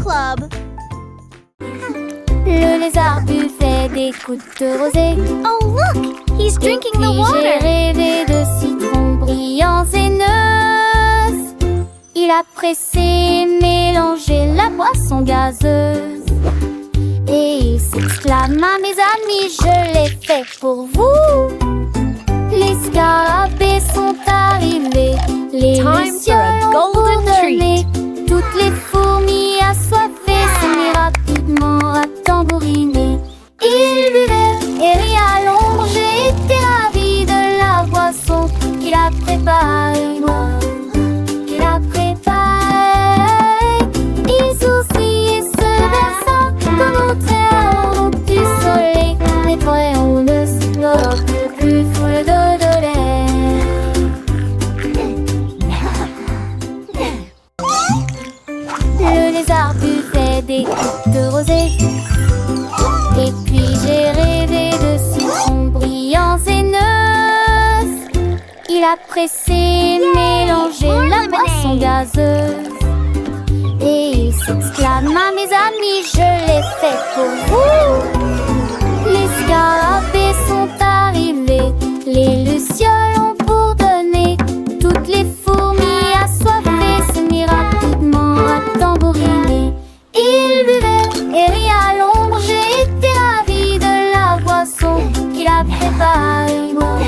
club. Le lézard buvait des gouttes de rosée. Oh, look! He's drinking the J'ai water. rêvé de citrons brillants et noces. Il a pressé, mélangé la boisson gazeuse. Et il s'exclama, mes amis, je l'ai fait pour vous. Les scarabées sont arrivés, les Time lucioles for a ont golden bourdonné. Toutes les fourmis assoiffées se mirent rapidement à tambouriner. Ils buvaient et riaient à l'ombre. J'ai été ravie de la boisson qu'il a préparée, moi, qu'il a préparée. Ils sourcillent et se versant comme au tréau du soleil. Nettoyons le snob le plus full de lait. Le lézard buvait des gouttes de rosée. Et puis j'ai rêvé de citrons brillants et noces. Il a pressé, mélangé la boisson gazeuse. Et il s'exclama, mes amis, je l'ai fait pour vous. Les scarabées sont arrivés, les lucioles ont bourdonné. Toutes les fourmis assoiffées se mirent rapidement à tambouriner. Ils buvaient et riaient à l'ombre. J'ai été ravie de la boisson qu'il a préparée, moi,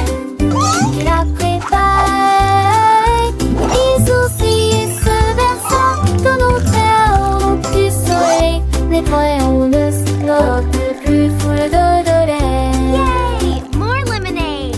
qu'il a préparée. Ils sourcillent et se versant comme au tréau du soleil. Nettoyons le snob le plus full de lait. Yay! More lemonade.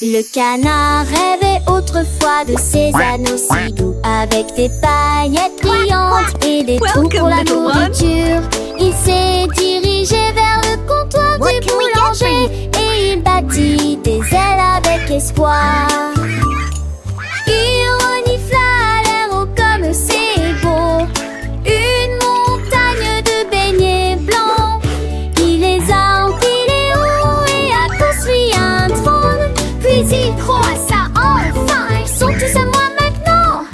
Le canard rêvait autrefois de ses anneaux si doux, avec des paillettes brillantes et des trous Welcome, pour la little one. nourriture. Il s'est dirigé vers le comptoir What du can we get boulanger et il battit des ailes avec espoir. Il renifla l'air haut comme c'est beau, une montagne de beignets blancs. Il les a empilés hauts et a construit un trône. Puis il croissa enfin, ils sont tous à moi maintenant.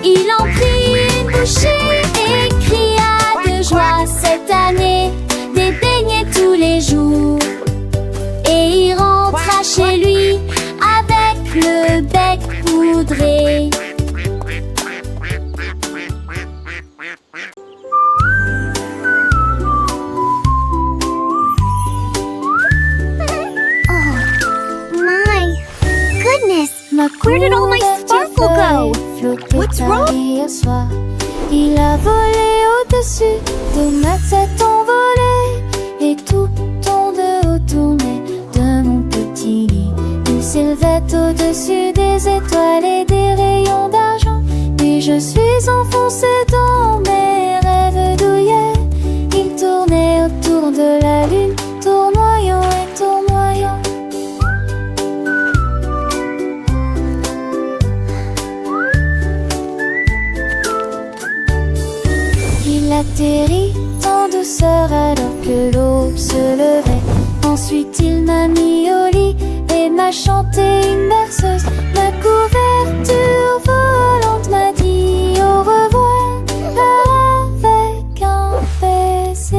Il en prit une bouchée et cria de joie cette année, des beignets tous les jours. Et il rentra chez lui avec le bec poudré. My goodness! Ma Where did all my sparkle go? What's wrong? Hier soir, il a volé au-dessus de ma tête envolée et tout ton de haut tournait de mon petit lit. Il s'élevait au-dessus des étoiles et des rayons d'argent. Puis je suis enfoncée dans mes rêves douillets. Il tournait autour de la lune, tournoyant et tournoyant. Il atterrit en douceur alors que l'aube se levait. Ensuite il m'a mis au lit et m'a chanté une berceuse. Ma couverture volante m'a dit au revoir avec un baiser.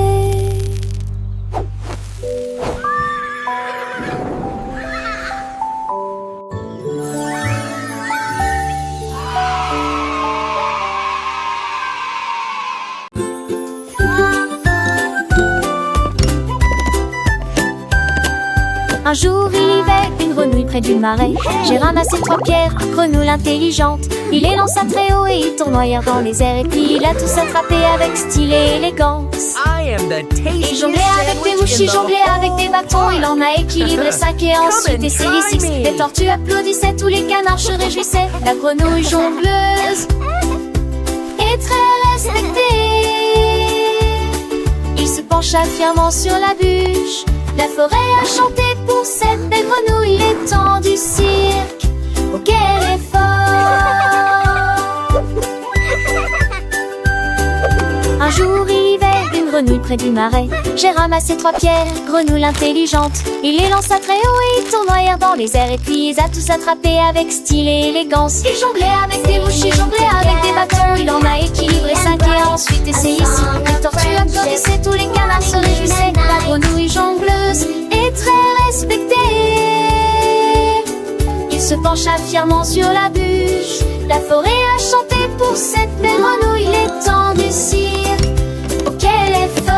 Un jour il y avait une grenouille près du marais. J'ai ramassé 3 pierres, grenouille intelligente. Il les lança très haut et ils tournoyèrent dans les airs. Et puis il a tous attrapé avec style et élégance. I am the Il tastiest jonglait avec des mouches, il jonglait avec des bâtons. Il en a équilibré 5 et ensuite essayé 6. Les tortues applaudissaient, tous les canards se réjouissaient. La grenouille jongleuse est très respectée. Il se pencha fièrement sur la bûche. La forêt a chanté pour cette belle grenouille. Les temps du cirque, oh quel effort! jour il vivait une grenouille près du marais. J'ai ramassé 3 pierres, grenouille intelligente. Il les lança très haut et ils tournoyèrent dans les airs. Et puis ils a tous attrapé avec style et élégance. Il jonglait avec des mouches, il jonglait avec des bâtons. Il en a équilibré 5 et a ensuite essayé 6. Les tortues applaudissaient, tous les canards se réjouissaient. La grenouille jongleuse est très respectée. Il se pencha fièrement sur la bûche. La forêt a chanté pour cette belle grenouille. Les temps du cirque, oh quel effort!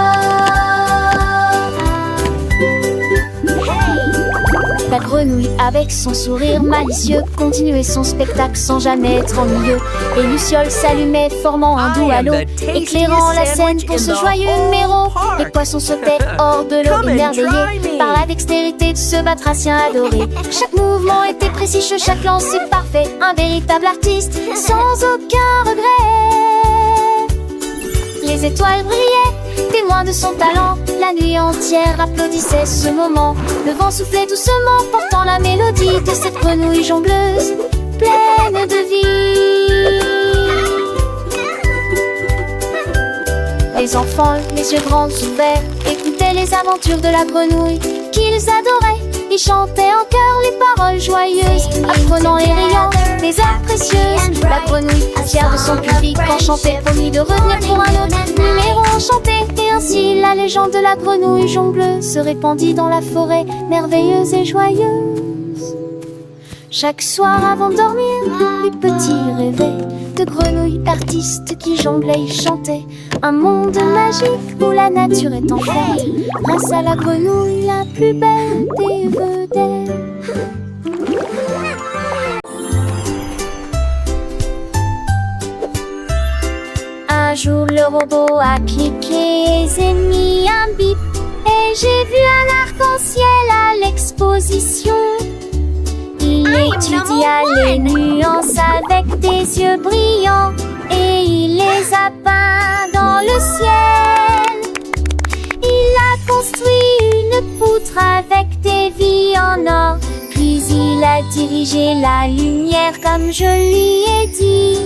La grenouille avec son sourire malicieux continuait son spectacle sans jamais être ennuyeux. Et Luciole s'allumait formant un doux halo, éclairant la scène pour ce joyeux numéro. Les poissons sautaient hors de l'eau émerveillés par la dextérité de ce batracien adoré. Chaque mouvement était précis, chaque lancer parfait. Un véritable artiste sans aucun regret. Les étoiles brillaient, témoins de son talent. La nuit entière applaudissait ce moment. Le vent soufflait doucement, portant la mélodie de cette grenouille jongleuse, pleine de vie. Les enfants, les yeux grands ouverts, écoutaient les aventures de la grenouille qu'ils adoraient. Ils chantaient en chœur les paroles joyeuses, apprenant et riant les arts précieuses. La grenouille, fière de son public enchanté, promit de revenir pour un autre numéro enchanté. Et ainsi la légende de la grenouille jongleuse se répandit dans la forêt merveilleuse et joyeuse. Chaque soir avant de dormir, les petits rêvaient de grenouilles artistes qui jonglaient et chantaient. Un monde magique où la nature est en fête, grâce à la grenouille la plus belle des vedettes. Un jour le robot a cliqué et s'est mis un bip. Et j'ai vu un arc-en-ciel à l'exposition. Il étudia les nuances avec des yeux brillants et il les a peints dans le ciel. Il a construit une poutre avec des vies en or, puis il a dirigé la lumière comme je lui ai dit.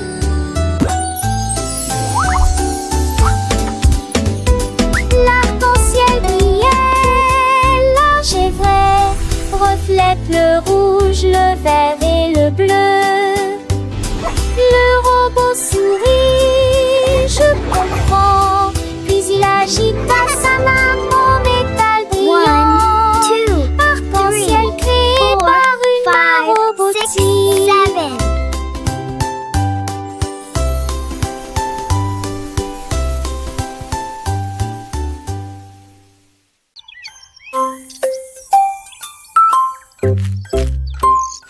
L'arc-en-ciel brillait, large et vrai, reflète le rouge, le vert et le bleu. Le robot sourit, je comprends, puis il agita sa main en métal brillant. Arc-en-ciel créé par une main robotique.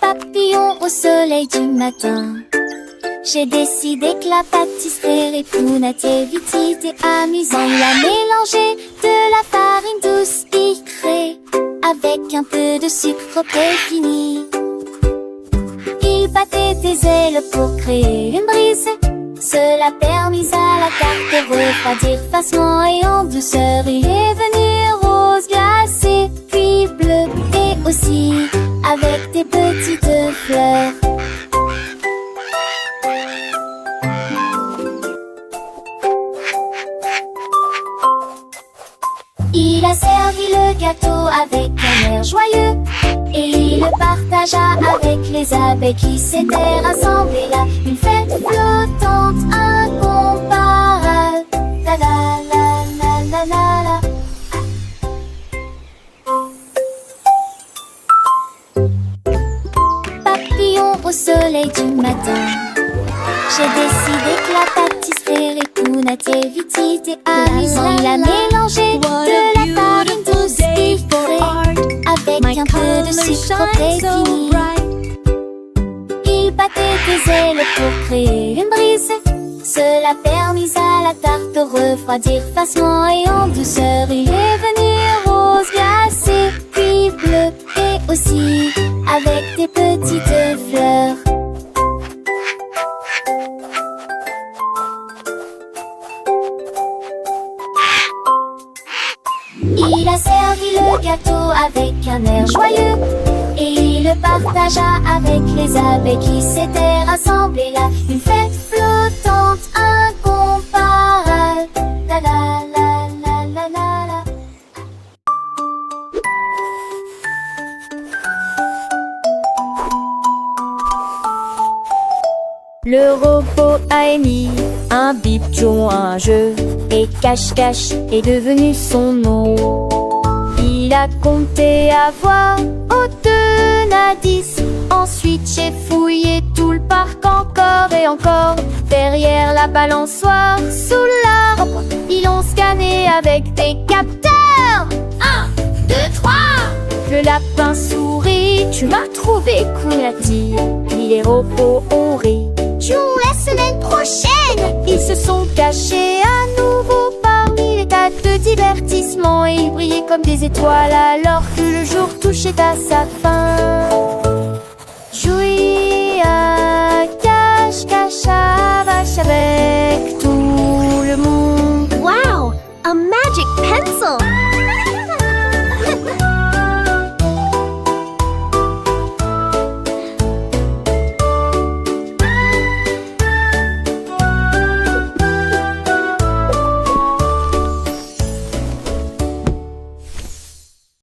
Papillon au soleil du matin, j'ai décidé que la pâtisserie répugnait vite et amusant. Il a mélangé de la farine douce sucrée avec un peu de sucre préfini. Il battait des ailes pour créer une brise. Cela permit à la tarte de refroidir facilement et en douceur. Il est venu rose glacé, puis bleu et aussi avec des petites fleurs. Il a servi le gâteau avec un air joyeux et il le partagea avec les abeilles qui s'étaient rassemblées là. Une fête flottante incomparable. La la la la la la la. Papillon au soleil du matin, j'ai décidé que la pâtisserie répugnait vite et amusant. Il a mélangé de la farine douce sucrée avec un peu de sucre préfini. Il battait des ailes pour créer une brise. Cela permit à la tarte de refroidir facilement et en douceur. Il est venu rose glacé, puis bleu et aussi avec des petites fleurs. Il a servi le gâteau avec un air joyeux et il le partagea avec les abeilles qui s'étaient rassemblées là. Une fête flottante incomparable. La Le robot a émis un bip jouant à un jeu, et cache-cache est devenu son nom. Il a compté à voix haute à 10. Ensuite j'ai fouillé tout le parc encore et encore. Derrière la balançoire, sous l'arbre, ils l'ont scanné avec des capteurs. 1, 2, 3. Le lapin sourit, tu m'as trouvé cool, a-t-il. Puis les robots ont ri. Joue la semaine prochaine. Ils se sont cachés à nouveau parmi les tas de divertissements, et ils brillaient comme des étoiles alors que le jour touchait à sa fin. Jouer à cache-cache à vache avec tout le monde. Wow, a magic pencil.